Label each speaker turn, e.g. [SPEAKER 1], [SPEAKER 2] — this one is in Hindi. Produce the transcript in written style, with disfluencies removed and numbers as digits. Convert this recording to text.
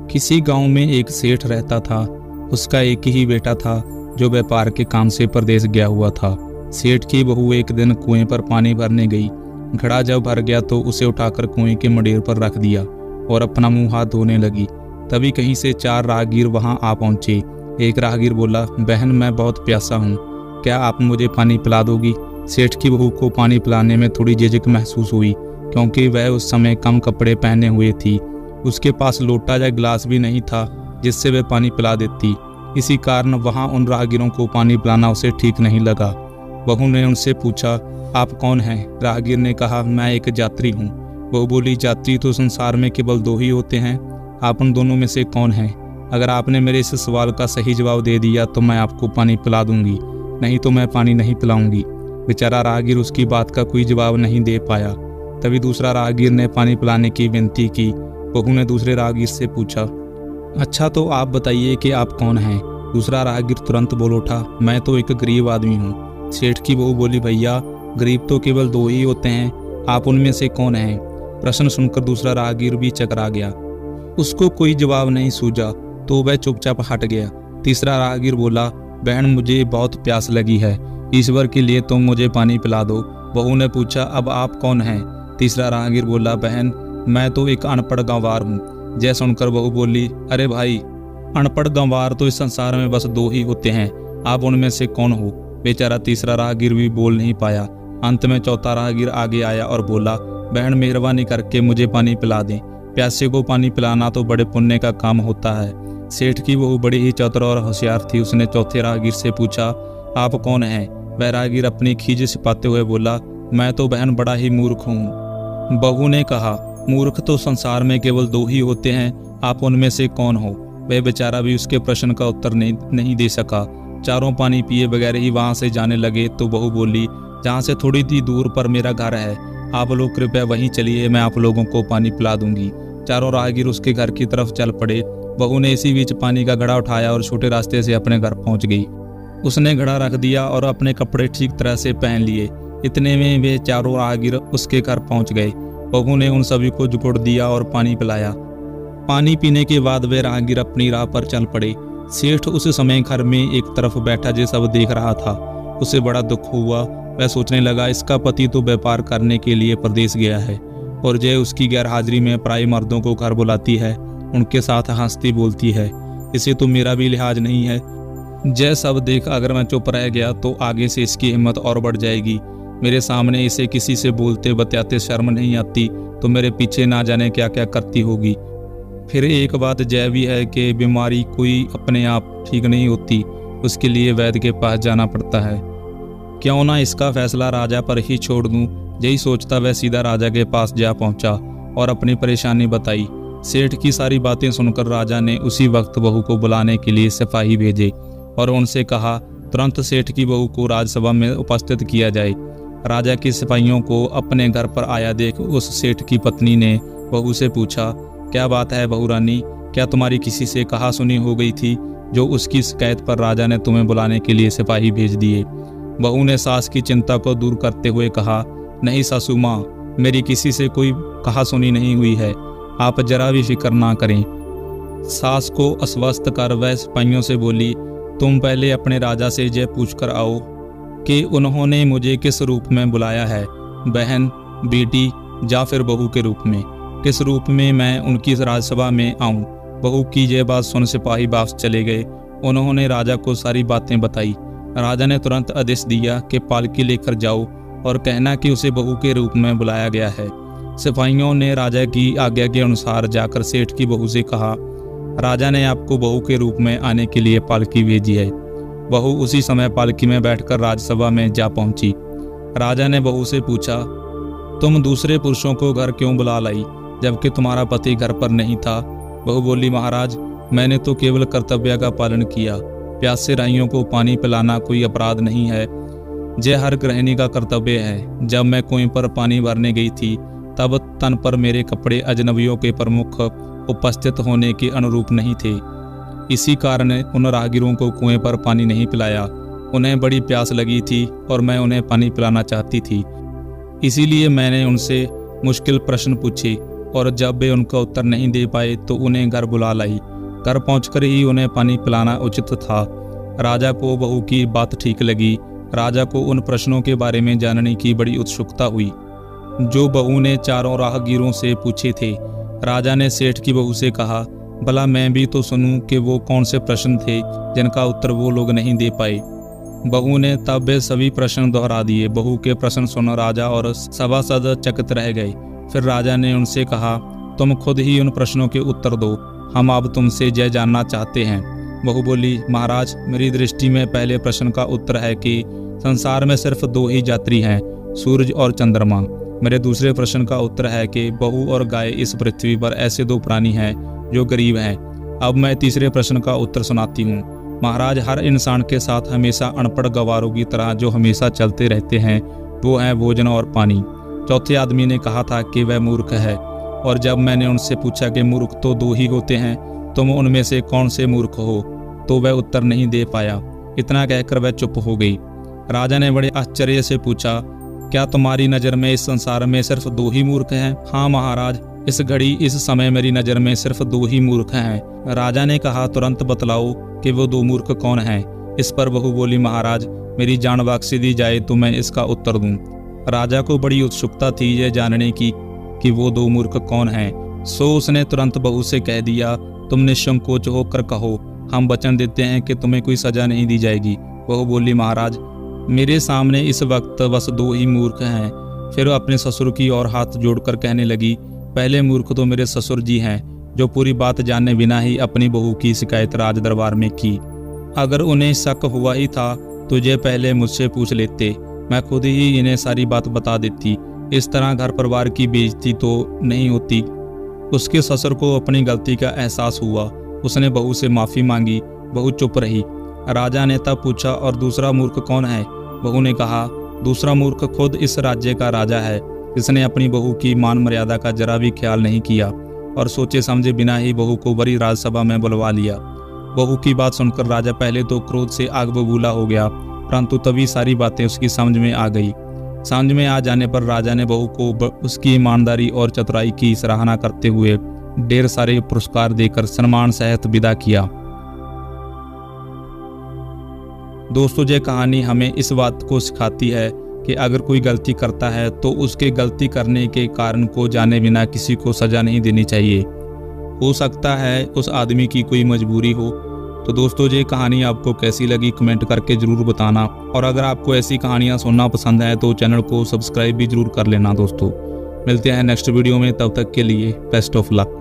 [SPEAKER 1] किसी गांव में एक सेठ रहता था। उसका एक ही बेटा था जो व्यापार के काम से परदेश गया हुआ था। सेठ की बहू एक दिन कुएं पर पानी भरने गई। घड़ा जब भर गया तो उसे उठाकर कुएं के मडेर पर रख दिया और अपना मुंह हाथ धोने लगी। तभी कहीं से 4 राहगीर वहां आ पहुंचे। एक राहगीर बोला, बहन मैं बहुत प्यासा हूँ, क्या आप मुझे पानी पिला दोगी? सेठ की बहू को पानी पिलाने में थोड़ी झिझक महसूस हुई, क्योंकि वह उस समय कम कपड़े पहने हुए थी। उसके पास लोटा या गिलास भी नहीं था जिससे वह पानी पिला देती। इसी कारण वहां उन राहगीरों को पानी पिलाना उसे ठीक नहीं लगा। बहू ने उनसे पूछा, आप कौन हैं? राहगीर ने कहा, मैं एक यात्री हूँ। बहू बोली, यात्री तो संसार में केवल 2 ही होते हैं, आप उन दोनों में से कौन हैं? अगर आपने मेरे इस सवाल का सही जवाब दे दिया तो मैं आपको पानी पिला दूंगी, नहीं तो मैं पानी नहीं पिलाऊंगी। बेचारा राहगीर उसकी बात का कोई जवाब नहीं दे पाया। तभी दूसरा राहगीर ने पानी पिलाने की विनती की। बहू ने दूसरे राहगीर से पूछा, अच्छा तो आप बताइए कि आप कौन हैं? दूसरा राहगीर तुरंत बोल उठा, मैं तो एक गरीब आदमी हूँ। सेठ की बहू बोली, भैया गरीब तो केवल 2 ही होते हैं, आप उनमें से कौन हैं? प्रश्न सुनकर दूसरा राहगीर भी चकरा गया। उसको कोई जवाब नहीं सूझा तो वह चुपचाप हट गया। तीसरा राहगीर बोला, बहन मुझे बहुत प्यास लगी है, ईश्वर के लिए तुम मुझे पानी पिला दो। बहू ने पूछा, अब आप कौन हैं? तीसरा राहगीर बोला, बहन मैं तो एक अनपढ़ गंवार हूँ। यह सुनकर बहू बोली, अरे भाई अनपढ़ गंवार तो इस संसार में बस 2 ही होते हैं, आप उनमें से कौन हो? बेचारा तीसरा राहगीर भी बोल नहीं पाया। अंत में चौथा राहगीर आगे आया और बोला, बहन मेहरबानी करके मुझे पानी पिला दें, प्यासे को पानी पिलाना तो बड़े पुण्य का काम होता है। सेठ की बहू बड़ी ही चतुर और होशियार थी। उसने चौथे राहगीर से पूछा, आप कौन हैं? वह राहगीर अपनी खीज छिपाते हुए बोला, मैं तो बहन बड़ा ही मूर्ख हूँ। बहू ने कहा, मूर्ख तो संसार में केवल 2 ही होते हैं, आप उनमें से कौन हो? वह बेचारा भी उसके प्रश्न का उत्तर नहीं दे सका। चारों पानी पिए बगैर ही वहां से जाने लगे तो बहू बोली, जहाँ से थोड़ी सी दूर पर मेरा घर है, आप लोग कृपया वहीं चलिए, मैं आप लोगों को पानी पिला दूंगी। चारों राहगीर उसके घर की तरफ चल पड़े। बहू ने इसी बीच पानी का घड़ा उठाया और छोटे रास्ते से अपने घर पहुंच गई। उसने घड़ा रख दिया और अपने कपड़े ठीक तरह से पहन लिए। इतने में वे चारों राहगीर उसके घर पहुंच गए। बहू ने उन सभी को जुगुड़ दिया और पानी पिलाया। पानी पीने के बाद वे राहगीर अपनी राह पर चल पड़े। सेठ उस समय घर में एक तरफ बैठा जे सब देख रहा था। उसे बड़ा दुख हुआ। वह सोचने लगा, इसका पति तो व्यापार करने के लिए प्रदेश गया है और जय उसकी गैरहाजिरी में पराई मर्दों को घर बुलाती है, उनके साथ हंसती बोलती है। इसे तो मेरा भी लिहाज नहीं है। जय सब देख अगर मैं चुप रह गया तो आगे से इसकी हिम्मत और बढ़ जाएगी। मेरे सामने इसे किसी से बोलते बतियाते शर्म नहीं आती तो मेरे पीछे ना जाने क्या क्या करती होगी। फिर एक बात जय भी है कि बीमारी कोई अपने आप ठीक नहीं होती, उसके लिए वैद्य के पास जाना पड़ता है। क्यों ना इसका फैसला राजा पर ही छोड़ दूं। यही सोचता वह सीधा राजा के पास जा पहुंचा और अपनी परेशानी बताई। सेठ की सारी बातें सुनकर राजा ने उसी वक्त बहू को बुलाने के लिए सिपाही भेजे और उनसे कहा, तुरंत सेठ की बहू को राजसभा में उपस्थित किया जाए। राजा के सिपाहियों को अपने घर पर आया देख उस सेठ की पत्नी ने बहू से पूछा, क्या बात है बहू रानी, क्या तुम्हारी किसी से कहा सुनी हो गई थी जो उसकी शिकायत पर राजा ने तुम्हें बुलाने के लिए सिपाही भेज दिए? बहू ने सास की चिंता को दूर करते हुए कहा, नहीं सासू माँ, मेरी किसी से कोई कहा सुनी नहीं हुई है, आप जरा भी फिक्र ना करें। सास को अस्वस्थ कर वह सिपाहियों से बोली, तुम पहले अपने राजा से यह पूछकर आओ कि उन्होंने मुझे किस रूप में बुलाया है, बहन, बेटी या फिर बहू के रूप में, किस रूप में मैं उनकी राजसभा में आऊं। बहू की यह बात सुन सिपाही वापस चले गए। उन्होंने राजा को सारी बातें बताई। राजा ने तुरंत आदेश दिया कि पालकी लेकर जाओ और कहना कि उसे बहू के रूप में बुलाया गया है। सिपाहियों ने राजा की आज्ञा के अनुसार जाकर सेठ की बहू से कहा, राजा ने आपको बहू के रूप में आने के लिए पालकी भेजी है। बहू उसी समय पालकी में बैठकर राजसभा में जा पहुंची। राजा ने बहू से पूछा, तुम दूसरे पुरुषों को घर क्यों बुला लाई जबकि तुम्हारा पति घर पर नहीं था? बहू बोली, महाराज, मैंने तो केवल कर्तव्य का पालन किया। प्यासे राइयों को पानी पिलाना कोई अपराध नहीं है, यह हर गृहिणी का कर्तव्य है। जब मैं कुएं पर पानी भरने गई थी तब तन पर मेरे कपड़े अजनबियों के प्रमुख उपस्थित होने के अनुरूप नहीं थे। इसी कारण उन राहगीरों को कुएं पर पानी नहीं पिलाया। उन्हें बड़ी प्यास लगी थी और मैं उन्हें पानी पिलाना चाहती थी, इसीलिए मैंने उनसे मुश्किल प्रश्न पूछे। और जब वे उनका उत्तर नहीं दे पाए तो उन्हें घर बुला लाई। घर पहुंचकर ही उन्हें पानी पिलाना उचित था। राजा को बहू की बात ठीक लगी। राजा को उन प्रश्नों के बारे में जानने की बड़ी उत्सुकता हुई जो बहू ने चारों राहगीरों से पूछे थे। राजा ने सेठ की बहू से कहा, भला मैं भी तो सुनूं कि वो कौन से प्रश्न थे जिनका उत्तर वो लोग नहीं दे पाए। बहू ने तब वे सभी प्रश्न दोहरा दिए। बहू के प्रश्न सुन राजा और सभासद चकित रह गए। फिर राजा ने उनसे कहा, तुम खुद ही उन प्रश्नों के उत्तर दो, हम अब तुमसे यह जानना चाहते हैं। बहू बोली, महाराज, मेरी दृष्टि में पहले प्रश्न का उत्तर है कि संसार में सिर्फ 2 ही यात्री हैं, सूरज और चंद्रमा। मेरे दूसरे प्रश्न का उत्तर है कि बहू और गाय इस पृथ्वी पर ऐसे 2 प्राणी हैं जो गरीब हैं। अब मैं तीसरे प्रश्न का उत्तर सुनाती हूँ। महाराज, हर इंसान के साथ हमेशा अनपढ़ गवारों की तरह जो हमेशा चलते रहते हैं वो हैं भोजन और पानी। चौथे आदमी ने कहा था कि वह मूर्ख है, और जब मैंने उनसे पूछा कि मूर्ख तो 2 ही होते हैं, तुम उनमें से कौन से मूर्ख हो, तो वह उत्तर नहीं दे पाया। इतना कहकर वह चुप हो गई। राजा ने बड़े आश्चर्य से पूछा, क्या तुम्हारी नज़र में इस संसार में सिर्फ 2 ही मूर्ख हैं? हाँ महाराज, इस घड़ी इस समय मेरी नज़र में सिर्फ 2 ही मूर्ख हैं। राजा ने कहा, तुरंत बतलाओ कि वो 2 मूर्ख कौन हैं। इस पर बहू बोली, महाराज, मेरी जान बख्शी दी जाए तो मैं इसका उत्तर दूं। राजा को बड़ी उत्सुकता थी यह जानने की कि वो 2 मूर्ख कौन हैं। सो उसने तुरंत बहू से कह दिया, तुम निसंकोच होकर कहो, हम वचन देते हैं कि तुम्हें कोई सजा नहीं दी जाएगी। बहू बोली, महाराज, मेरे सामने इस वक्त बस 2 ही मूर्ख हैं। फिर अपने ससुर की ओर हाथ जोड़कर कहने लगी, पहले मूर्ख तो मेरे ससुर जी हैं, जो पूरी बात जाने बिना ही अपनी बहू की शिकायत राज दरबार में की। अगर उन्हें शक हुआ ही था तो ये पहले मुझसे पूछ लेते, मैं खुद ही इन्हें सारी बात बता देती। इस तरह घर परिवार की बेइज्जती तो नहीं होती। उसके ससुर को अपनी गलती का एहसास हुआ। उसने बहू से माफ़ी मांगी। बहू चुप रही। राजा ने तब पूछा, और दूसरा मूर्ख कौन है? बहू ने कहा, दूसरा मूर्ख खुद इस राज्य का राजा है, जिसने अपनी बहू की मान मर्यादा का जरा भी ख्याल नहीं किया और सोचे समझे बिना ही बहू को बड़ी राजसभा में बुलवा लिया। बहू की बात सुनकर राजा पहले तो क्रोध से आग बबूला हो गया, परंतु तभी सारी बातें उसकी समझ में आ गई। समझ में आ जाने पर राजा ने बहू को उसकी ईमानदारी और चतुराई की सराहना करते हुए ढेर सारे पुरस्कार देकर सम्मान सहित विदा किया। दोस्तों, ये कहानी हमें इस बात को सिखाती है कि अगर कोई गलती करता है तो उसके गलती करने के कारण को जाने बिना किसी को सजा नहीं देनी चाहिए। हो सकता है उस आदमी की कोई मजबूरी हो। तो दोस्तों, ये कहानी आपको कैसी लगी कमेंट करके ज़रूर बताना, और अगर आपको ऐसी कहानियाँ सुनना पसंद है तो चैनल को सब्सक्राइब भी ज़रूर कर लेना। दोस्तों, मिलते हैं नेक्स्ट वीडियो में, तब तक के लिए बेस्ट ऑफ लक।